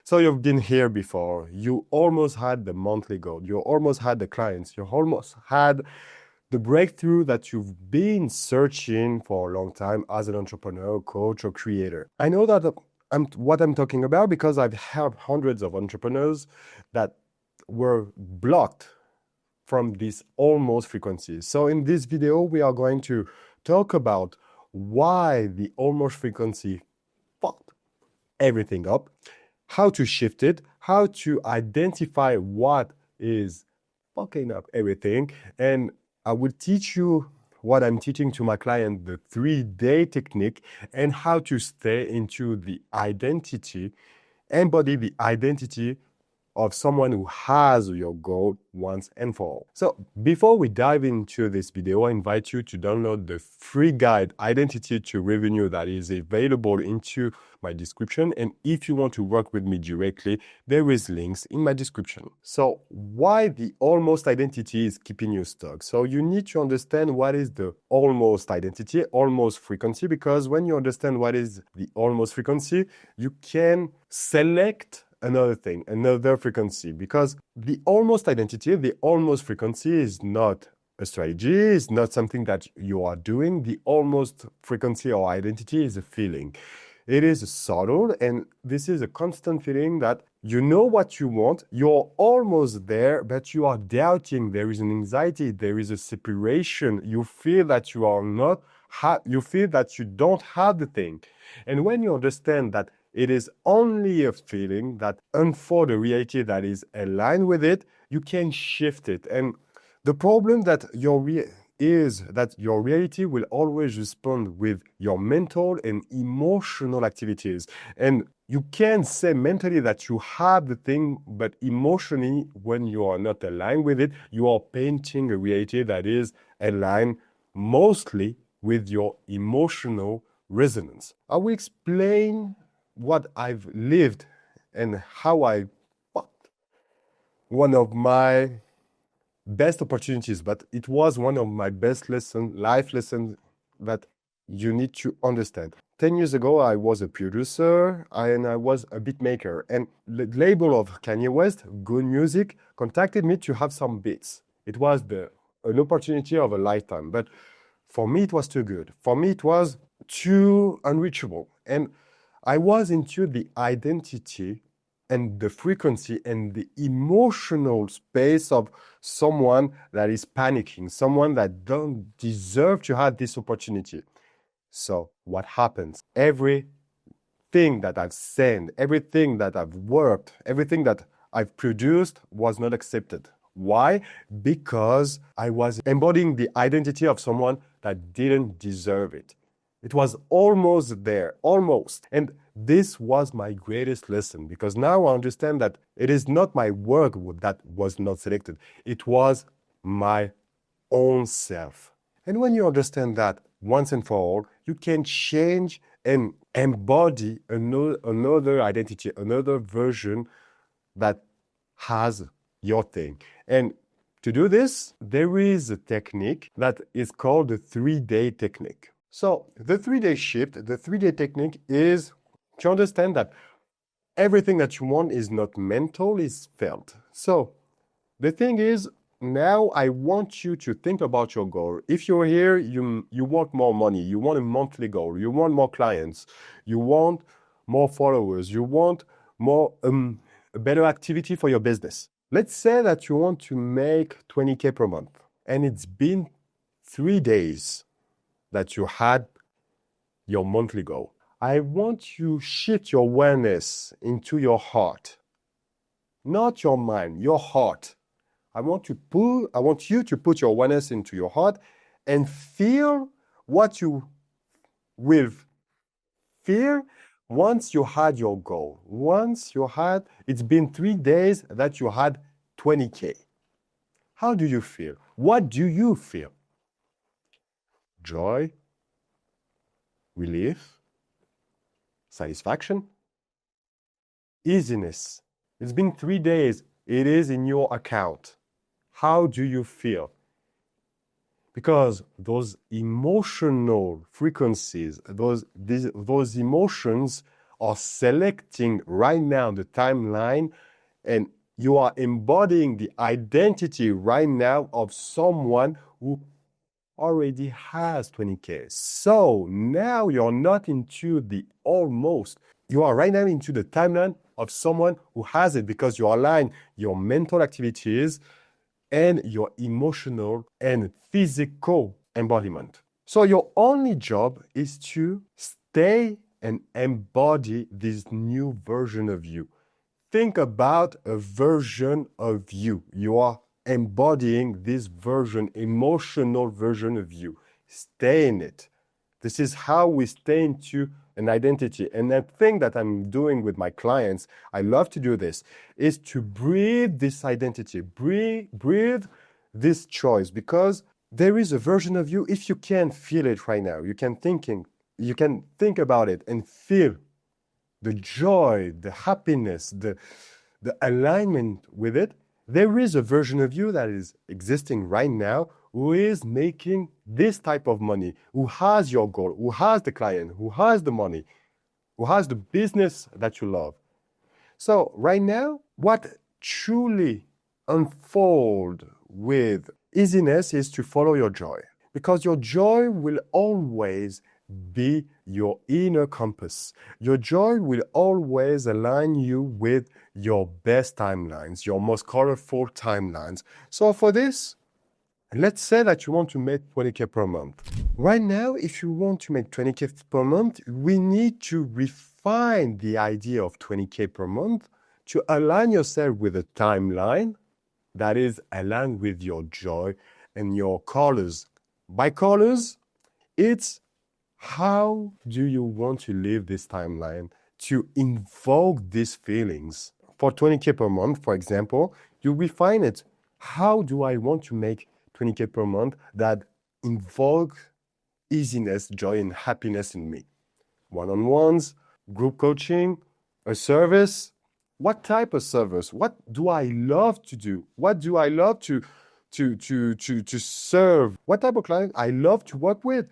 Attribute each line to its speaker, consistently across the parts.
Speaker 1: So you've been here before. You almost had the monthly goal. You almost had the clients. You almost had the breakthrough that you've been searching for a long time as an entrepreneur, coach, or creator. I know that what I'm talking about because I've helped hundreds of entrepreneurs that were blocked from this almost frequency. So in this video, we are going to talk about why the almost frequency fucked everything up, how to shift it, how to identify what is fucking up everything, and I will teach you what I'm teaching to my client, the 3-day technique, and how to stay into the identity, embody the identity of someone who has your goal once and for all. So before we dive into this video, I invite you to download the free guide, Identity to Revenue, that is available into my description. And if you want to work with me directly, there is links in my description. So why the almost identity is keeping you stuck? So you need to understand what is the almost identity, almost frequency, because when you understand what is the almost frequency, you can select another thing, another frequency, because the almost identity, the almost frequency is not a strategy, it's not something that you are doing. The almost frequency or identity is a feeling. It is subtle, and this is a constant feeling that you know what you want, you're almost there, but you are doubting. There is an anxiety, there is a separation. You feel that you are not, you feel that you don't have the thing. And when you understand that it is only a feeling, that unfold a reality that is aligned with it, you can shift it. And the problem that is that your reality will always respond with your mental and emotional activities. And you can say mentally that you have the thing, but emotionally, when you are not aligned with it, you are painting a reality that is aligned mostly with your emotional resonance. I will explain what I've lived and how I fucked one of my best opportunities, but it was one of my best life lessons that you need to understand. 10 years ago, I was a producer and I was a beat maker, and the label of Kanye West, Good Music, contacted me to have some beats. It was an opportunity of a lifetime, but for me, it was too good. For me, it was too unreachable. And I was into the identity and the frequency and the emotional space of someone that is panicking, someone that don't deserve to have this opportunity. So what happens? Everything that I've said, everything that I've worked, everything that I've produced was not accepted. Why? Because I was embodying the identity of someone that didn't deserve it. It was almost there, almost. And this was my greatest lesson, because now I understand that it is not my work that was not selected. It was my own self. And when you understand that once and for all, you can change and embody another identity, another version that has your thing. And to do this, there is a technique that is called the 3-day technique. So the 3-day shift, the 3-day technique is to understand that everything that you want is not mental, it's felt. So the thing is, now I want you to think about your goal. If you're here, you want more money, you want a monthly goal, you want more clients, you want more followers, you want more a better activity for your business. Let's say that you want to make 20K per month, and it's been 3 days that you had your monthly goal. I want you to shift your awareness into your heart, not your mind, your heart. I want you to put your awareness into your heart and feel what you will feel once you had your goal. It's been 3 days that you had 20K. How do you feel? What do you feel? Joy, relief, satisfaction, easiness. It's been 3 days. It is in your account. How do you feel? Because those emotional frequencies, those emotions are selecting right now the timeline, and you are embodying the identity right now of someone who already has 20K. So now you're not into the almost. You are right now into the timeline of someone who has it, because you align your mental activities and your emotional and physical embodiment. So your only job is to stay and embody this new version of you. Think about a version of you. You are embodying this version, emotional version of you. Stay in it. This is how we stay into an identity. And the thing that I'm doing with my clients, I love to do this, is to breathe this identity, breathe this choice, because there is a version of you. If you can feel it right now, you can think about it and feel the joy, the happiness, the alignment with it. There is a version of you that is existing right now who is making this type of money, who has your goal, who has the client, who has the money, who has the business that you love. So right now, what truly unfold with easiness is to follow your joy, because your joy will always be your inner compass. Your joy will always align you with your best timelines, your most colorful timelines. So for this, let's say that you want to make 20K per month. Right now, if you want to make 20K per month, we need to refine the idea of 20K per month to align yourself with a timeline that is aligned with your joy and your colors. By colors, it's how do you want to live this timeline to invoke these feelings? For 20K per month, for example, you refine it. How do I want to make 20K per month that invoke easiness, joy, and happiness in me? One-on-ones, group coaching, a service. What type of service? What do I love to do? What do I love to serve? What type of client I love to work with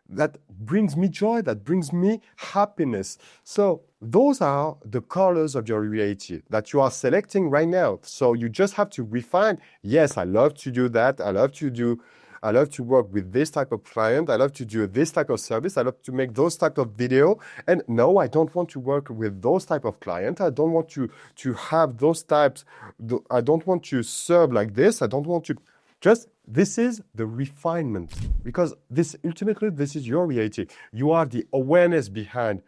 Speaker 1: that brings me joy, that brings me happiness? So those are the colors of your reality that you are selecting right now. So you just have to refine. Yes, I love to do that. I love to work with this type of client. I love to do this type of service. I love to make those type of video. And no, I don't want to work with those type of client. I don't want to have those types. I don't want to serve like this. I don't want to just, this is the refinement, because ultimately, this is your reality. You are the awareness behind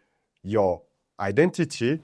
Speaker 1: your identity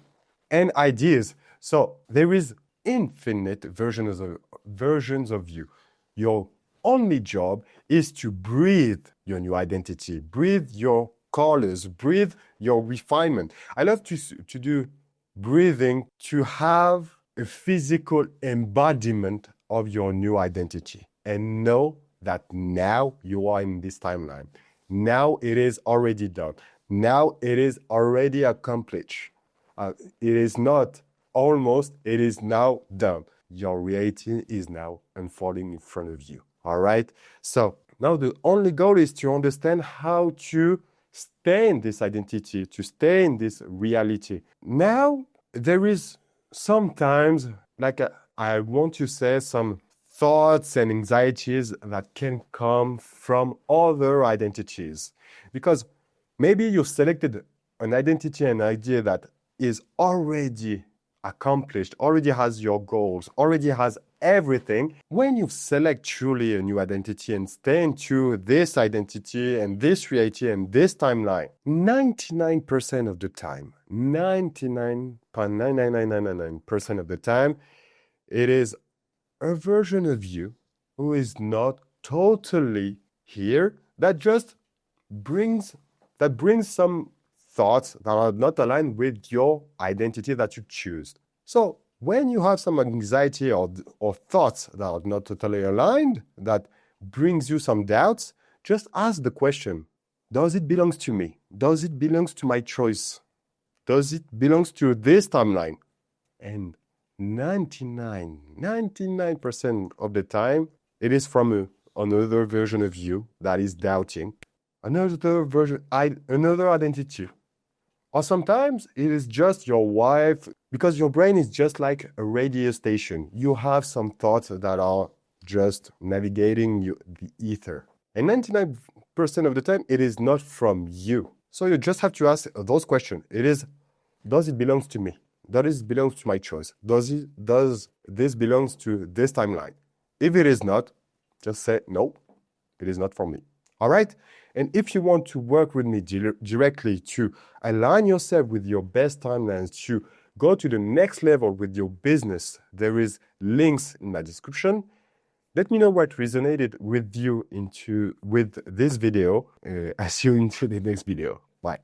Speaker 1: and ideas. So there is infinite versions of you. Your only job is to breathe your new identity, breathe your colors, breathe your refinement. I love to do breathing to have a physical embodiment of your new identity, and know that now you are in this timeline. Now it is already done. Now it is already accomplished. It is not almost, it is now done. Your reality is now unfolding in front of you. All right? So now the only goal is to understand how to stay in this identity, to stay in this reality. Now, there is sometimes, I want to say, some thoughts and anxieties that can come from other identities. Because maybe you've selected an identity and idea that is already accomplished, already has your goals, already has everything. When you select truly a new identity and stay into this identity and this reality and this timeline, 99% of the time, 99.99999% of the time, it is a version of you who is not totally here, that just brings some thoughts that are not aligned with your identity that you choose. So when you have some anxiety or thoughts that are not totally aligned, that brings you some doubts, just ask the question, does it belong to me? Does it belong to my choice? Does it belong to this timeline? And 99% of the time, it is from another version of you that is doubting, another version, another identity Or sometimes it is just your wife, because your brain is just like a radio station. You have some thoughts that are just navigating the ether. And 99% of the time, it is not from you. So you just have to ask those questions. Does it belong to me? Does it belong to my choice? Does this belong to this timeline? If it is not, just say, no, it is not for me. All right? And if you want to work with me directly to align yourself with your best timelines, to go to the next level with your business, there is links in my description. Let me know what resonated with you with this video. I see you into the next video. Bye.